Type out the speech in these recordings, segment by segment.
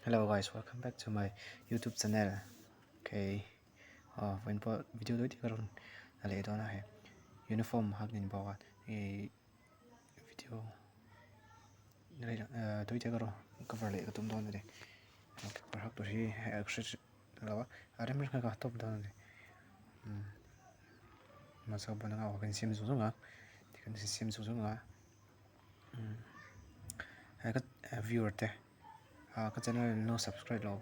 Hello guys, welcome back to my YouTube channel. Okay, when po video doi karon ale ito na he uniform hak nin bawa video nilai doi karon cover le ka tum don de cover hak to hi extra lawa are mer ka top don de masa bana nga kan sim su nga kan sim su nga ka viewer te ka channel no subscribe lo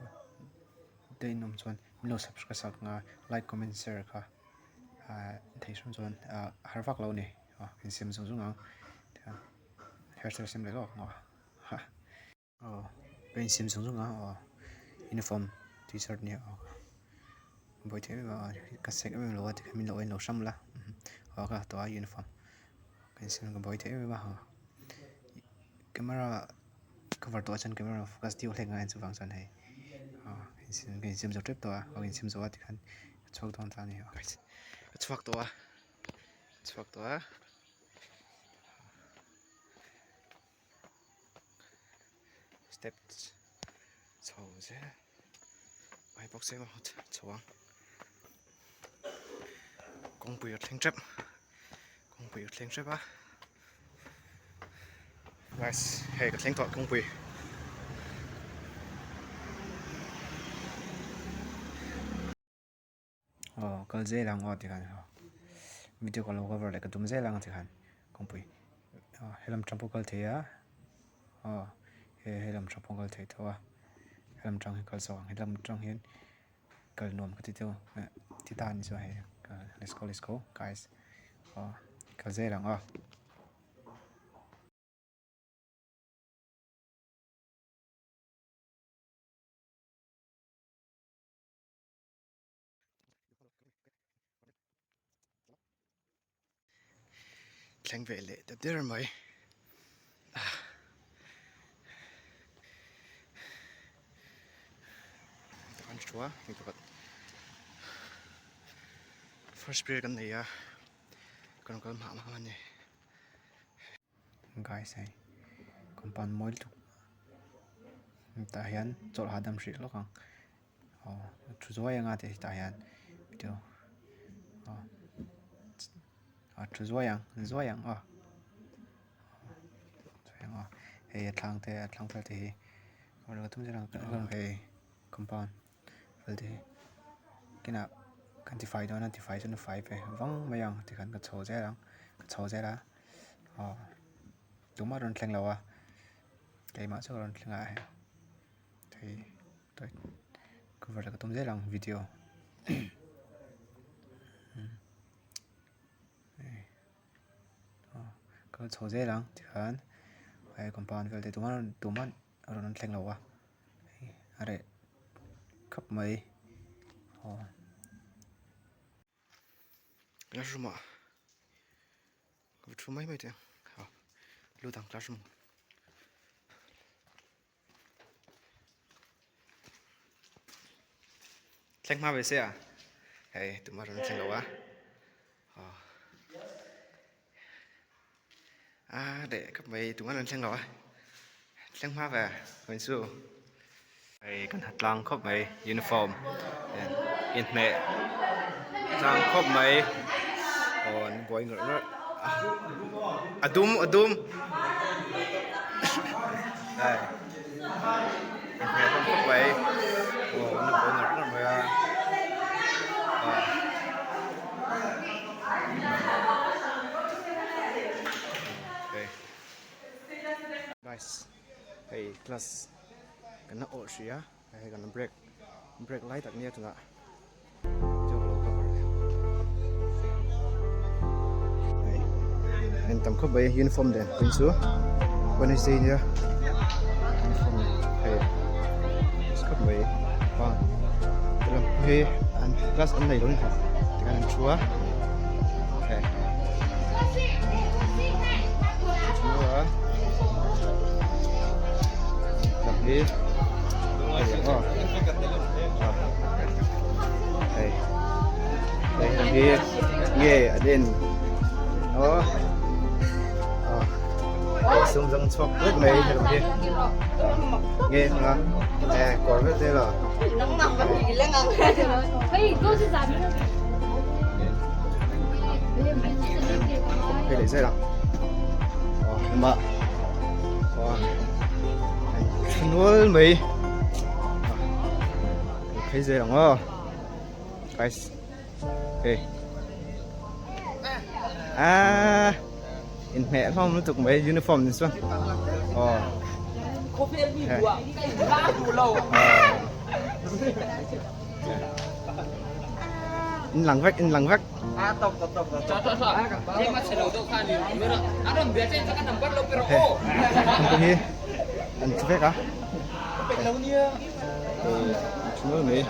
day nom chuan no subscribe sak nga like comment share ka thei sun chuan har vak lo ni kan sim su nga hairstyle sim le lo nga ha kan sim su nga uniform t-shirt ni boy thế mà cái sách em lo thì mình lo xăm la ka to uniform kan sim cái boy thế mà camera cover to chân camera focus tiêu lên ngay chỗ vàng chân này kan sim cho trip to kan sim cho thì kan chok ton ta ni chok to step so thế ai bóc xe mà chong công việc lên trip á guys hey cái lên to công việc cái dễ làm ngon thì kan video call cover lại cái tụm dễ làm thì kan công việc làm trong pocal thế á làm trong pocal thế thôi làm trong cái song làm trong hiện cái nôm cái tiêu titan so hay let's go guys cái dễ làm leng về lệ tập đi rồi mày kan chua ni to first period kan nei kan ma ni guys ai compound moil tu ta hian chol hadam ri lo kang chu zo yang ate ta hian video chu zo yang he thlang fel te rồi tum jang kan he compound fel te kina quantify do na defy cho 5 pe wang mayang ti kan ka chho je la tuma ron thleng lawa cái mà cho ron thleng a thì tôi cover ka tum je lang video ka chho je lang ti kan ai compound fel te tuma ron thleng lawa are khap mai classroom có chú mấy thế lưu thẳng classroom thanh ma về xe hey tụi mà nó thanh lâu để các mấy tụi nó thanh lâu thanh ma về mình xưa hey cần hạt lang khóc mấy uniform in mẹ trang khóc mấy còn bồi ngựa nó adum đây mẹ không khóc mấy nó bồi ngựa nó mới guys hey class kana o sia hey kana break light tak nia tuna anh tầm khắp bay uniform đèn bên xuống bên này gì nhá uniform hey khắp bay vâng tức là hey anh class anh này luôn thì anh chúa okay chúa tập đi hey đây làm gì nghe ở đây đó sung răng chọc rất mấy thế đồng đi nghe không ạ còn rất thế là nóng nóng vẫn gì lên ngon cái để dây lắm mà nuôi mì cái dây lắm à guys okay in mẹ không nó tục mấy uniform như sao in lăng vách anh đi anh chụp vách à nuôi mì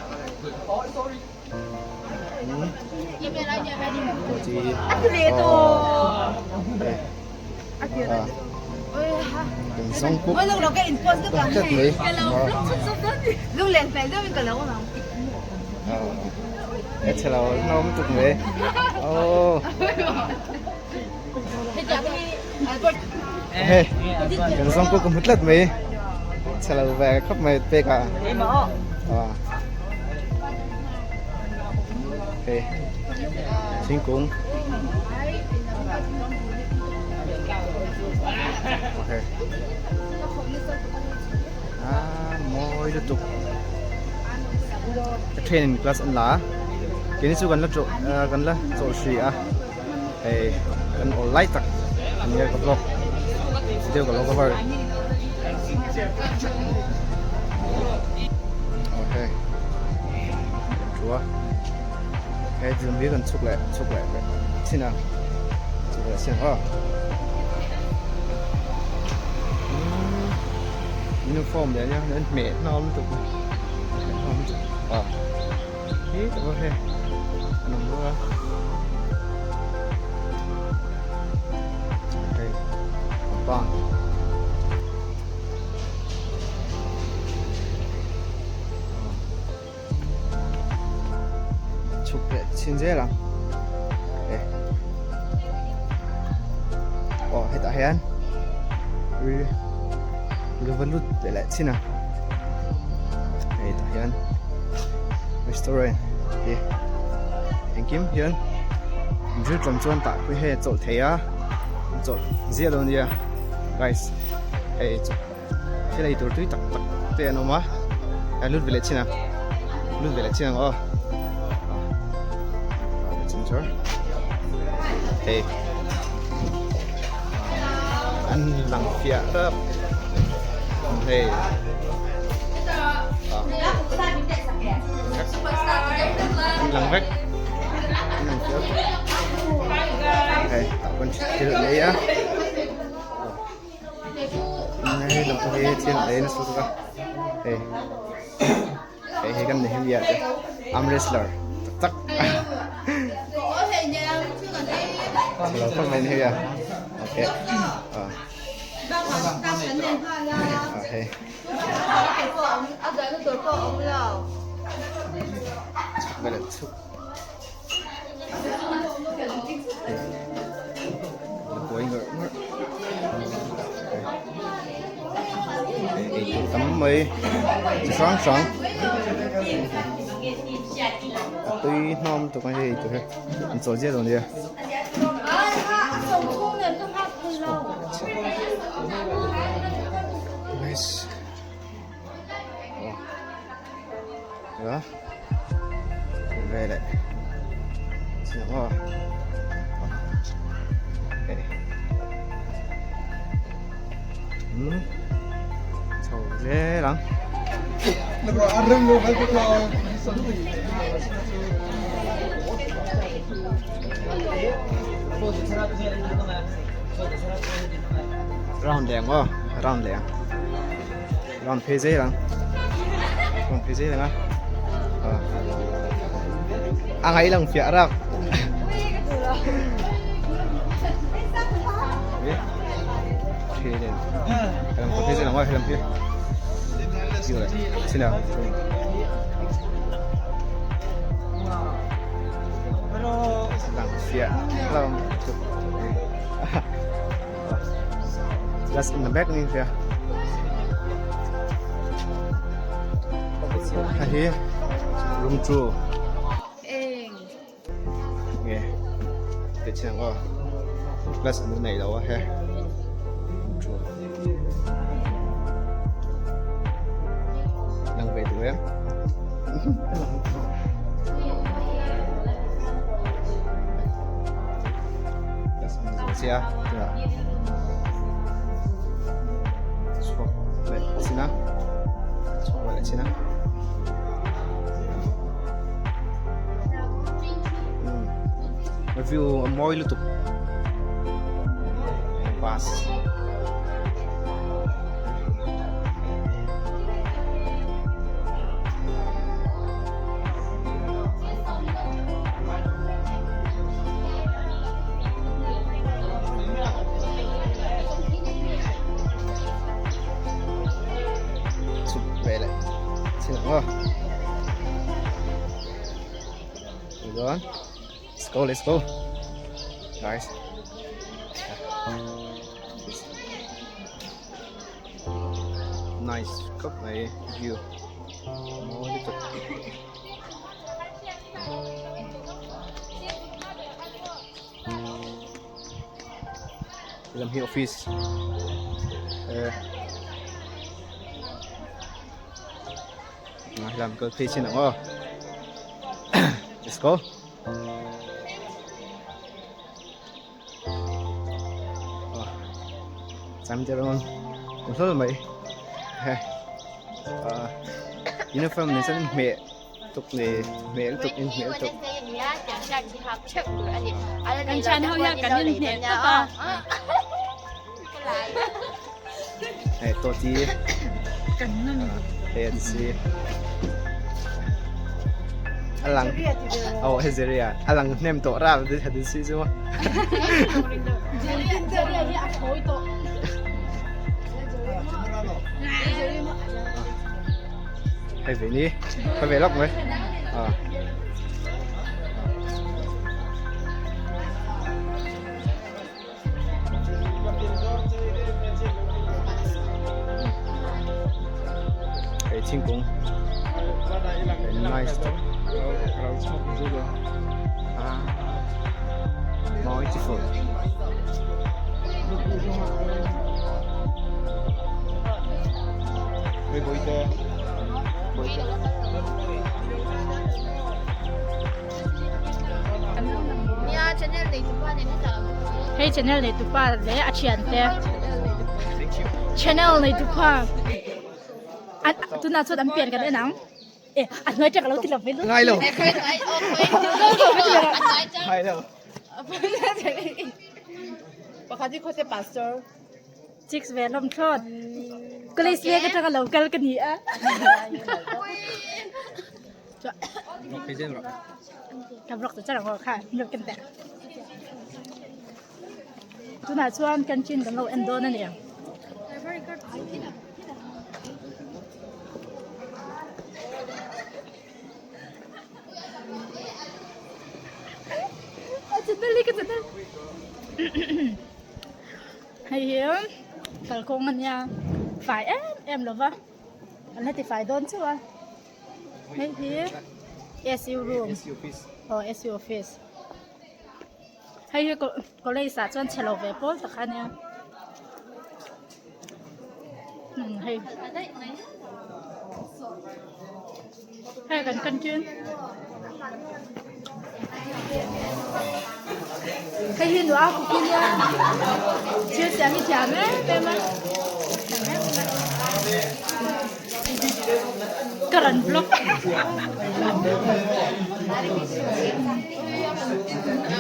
xong cúc chất mấy lúc lên phải lúc mình còn lâu không hết chờ lâu nó mới tục mấy hey cần xong cúc cũng mất lật mấy chờ lâu về khắp mày tê cả okay xin cúng okay môi được tục training class anh lá cái này chú gần là chỗ suy hey gần online tak anh nhớ có blog video có cover okay chúa cái chuẩn bị gần chụp lại xin nào chụp lại xin uniform đấy nhá nên mẹ nó tục ít ok nằm mưa đây toàn chụp lại xin dễ lắm hết tại hen người vẫn lút để lại xin nào đây tại hen restaurant đi anh kiếm hiền rất trầm tròn tại cái hệ chỗ thế chỗ dễ luôn đi guys hey cái này tôi tắc tiền không á anh lút về lại xin nào lút về lại xin nào 진짜 hey anh lăng phía đó hey anh lăng vách anh lăng phía hey tạo con chế độ đấy á này làm tôi chế độ đấy nó sao vậy hey hey cái này hiện giờ arm wrestler tắc hello không anh here okay okay vậy là chụp cuối người tắm mây sáng tôi nom tụi con gì tụi anh số gì rồi đi nice đó về đây xin lỗi sầu dễ lắm round đèn quá round đèn round phê dễ lắm round phê dễ lắm anh ấy lần phía ra phê đèn làm phê dễ lắm quá làm phê rồi xin nào làm phía làm Just in the back ni kaya. Here, room 2. Eng. Okay. Để xem coi. Glass bên này đâu á ha. Room 2. Đang về tụi em. Xe swap lại sini swap lại sini review mọi lượt pass Let's go, guys. Nice cup này view. More little. Làm hiệu office. Làm cơ thi trên nào? Let's go. Sam cho con số là mấy uniform này sẽ mẹ tục này mẹ tục in mẹ tục Anh Chan không nhớ cả nhân thiện đó. này tôi chỉ đây là alang oh Hezeria alang nem to ra để hadin si chứ phải về đi phải về lóc mới cái thiên cung nice beautiful với bối tê Hey channel này tụi ba để achian te channel này tụi ba anh tụi nào cho anh biển cái đấy nắng anh nói chắc là lâu thì làm với lúc ngay luôn ngay luôn Bakati ko si pastor. chicks về làm chốt cái lấy xe cái thằng lâu cái gì á cái gì rồi cầm rọc chắc là ngon khá nhiều kinh tế tụi nào cho anh cần chín cái lâu endo này nè hay hiếm phải con anh nha phải em là vâng anh ấy thì phải đón chứ anh hay hiếm SU room SU office hay hiếm có lấy sản cho anh chạy về post được anh nha hay cần chuyên cái hiên đồ áo của kia chia sẻ với chả mấy em á keren vlog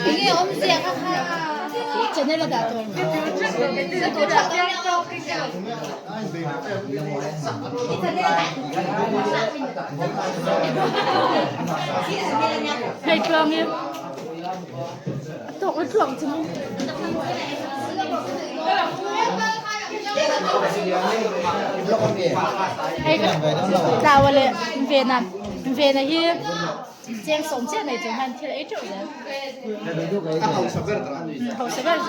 Ini om siapa channel ada tuh hay chuang em tôi chuang chứ hay cái đào về về nè về này hi Giang sống chết này chúng hắn thì lấy chỗ đấy hậu sẽ vậy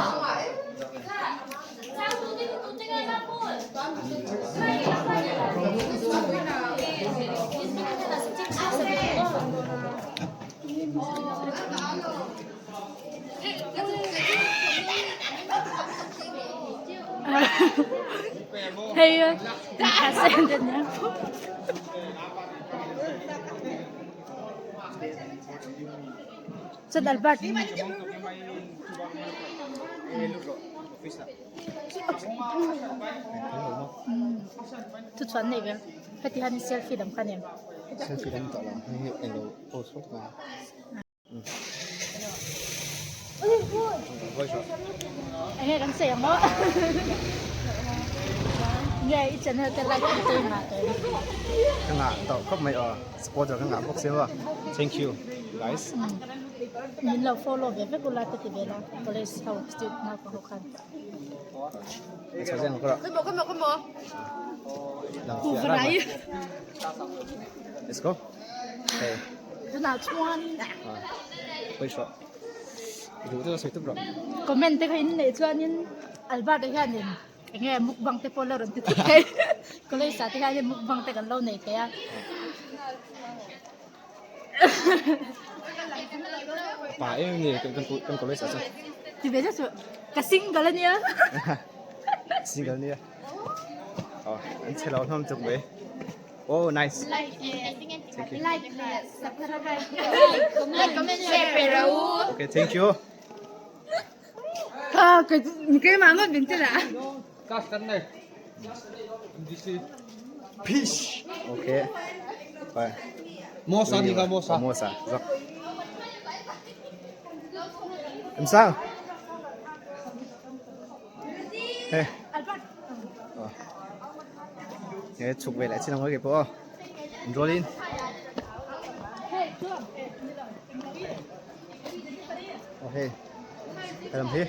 Hay đã xem được nhá. Sa Albert. Chút chuẩn này kìa. Phải thì hắn selfie đầm khăn em. Selfie đánh tọa lòng hay anh đâu post phốt mà. Anh nghe cắn xẻng đó. Nghe ít chân hơn cái like của tôi mà tới. Cái ngã tọa cấp mày supporter cái ngã boxing à. Thank you guys. Mình là follow về với cô lại cái về là có lẽ sau student nào có học hành. Sao riêng có Cái mỏ. Cụ phải. Let's go. Okay. Thế nào chuan? Quay shot. Đủ cho sợi tóc rồi. Comment cái hình này chuan nhưng Albert đấy anh nghe mukbang te follow rồi thì thích. Có lẽ sao thì anh mukbang te cái lâu này cái Bà em gì con có lấy sao? thì bây giờ kasing cái này á. Xin cái này. Anh sẽ làm hôm chụp về. Oh, nice. Thank you. Like, comment, share, pero. Okay, thank you. cái mà nó đến thế nào? Peace. Okay. Bye. Mosa đi cả mosa. Mosa. Rồi. Làm sao? Hey. Nghe chụp về lại xin lỗi kịp không? Roll in. Okay. Làm thế.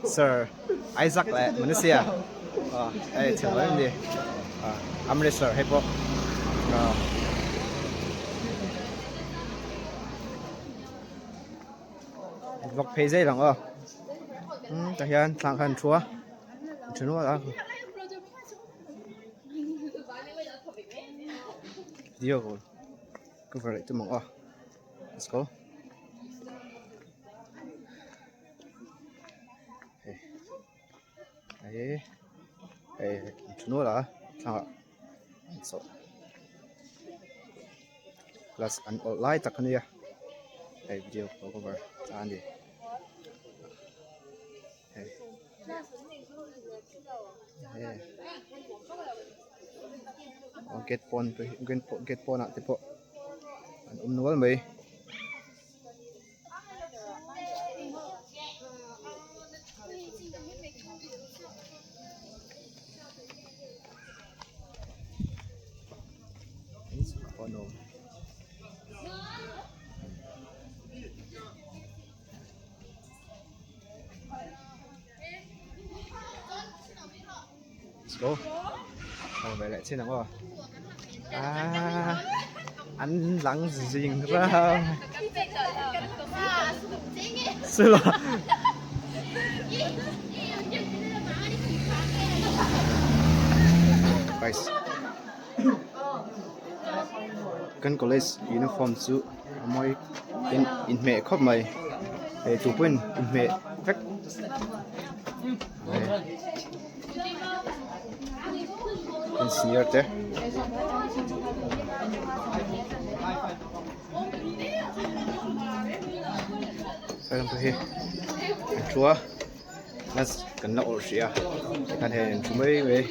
Sir Isaac lại Malaysia. Đây chào mừng đi. Amritsar hay bộ. Vọc phê dây lòng ta hiện thằng hàn chúa. Chúa nó là Dio rồi. Cứ vào lại tôi mong let's go. Đấy. Đây, chúng nó là thằng so. Plus an online tak kania. Đây video cover saan đi. Hey. Get pon nak tipo. An nual mai. Oh no. Let's go. Về lại trên nào anh lặng gìn ra. Sư là guys. Kan college uniform su moi in me khop mai e tu pun in me vek in senior te sai tu hi chua nas kan na or sia kan he tu mai we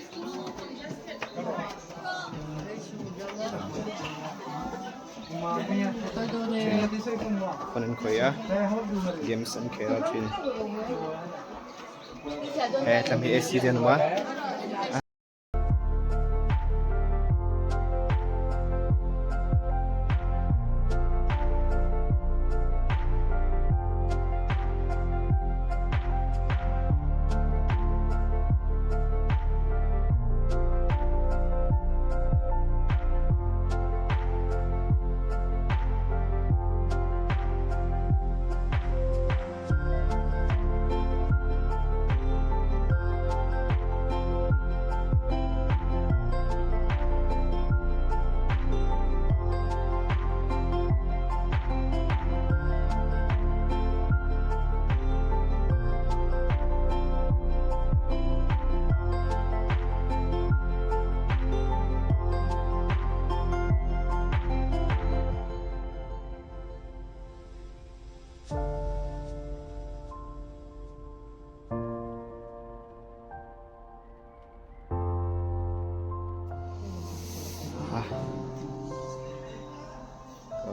phần khởi games and care train làm gì accident mà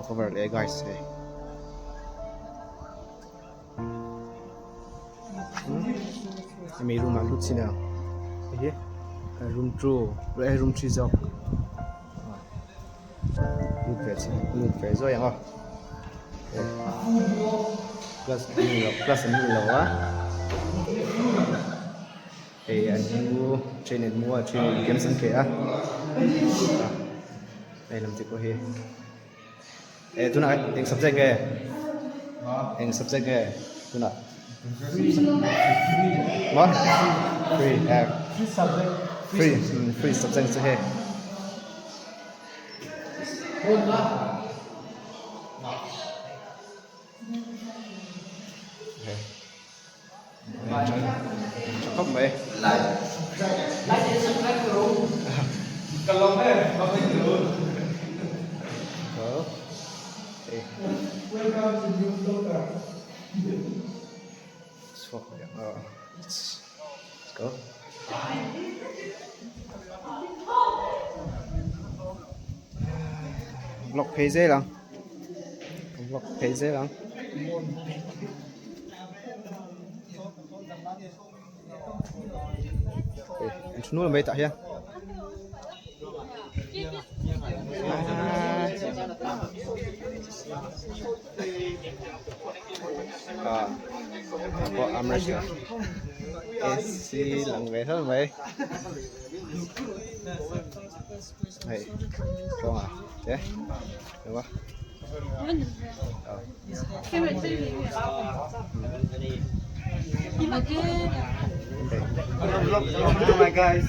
cover le guys eh mi room lut sina eh room 2 room 3 zo lut ve zo yang plus ni lo wa anh mua trên mua trên kiếm sân kệ đây làm gì có hi tu nào anh subject cái tu nào what free subject cho he không mấy kalau welcome to new locker. Let's go. Block page lang. Block page lang. Anh xuống là mấy tại ha. Có armrest à? AC lần về thôi vậy. Này, không à? Thế, được không? Hello my guys.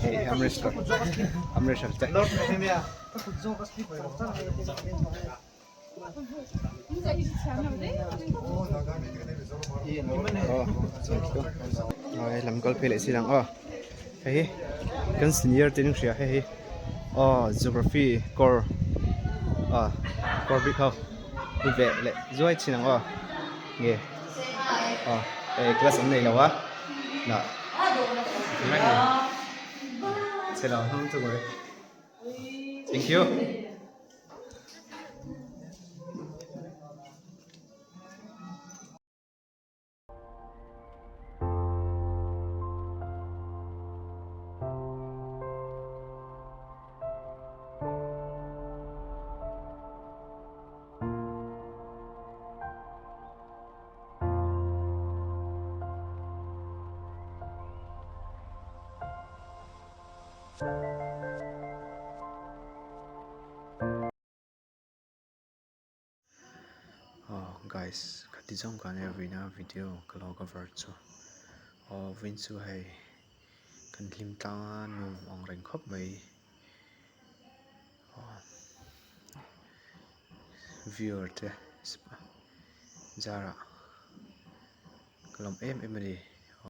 Hey, armrest. Take. Rồi làm golf lại xí lăng hey kan senior tin xia hey geography core core big how đi về lại rồi xí lăng nghe class này là quá nè sẽ là không cho rồi thank you. Guys, khati jong kan every na video kalau cover chu win chu hay kan lim ta nu ong reng khop mai viewer te zara kalom em đi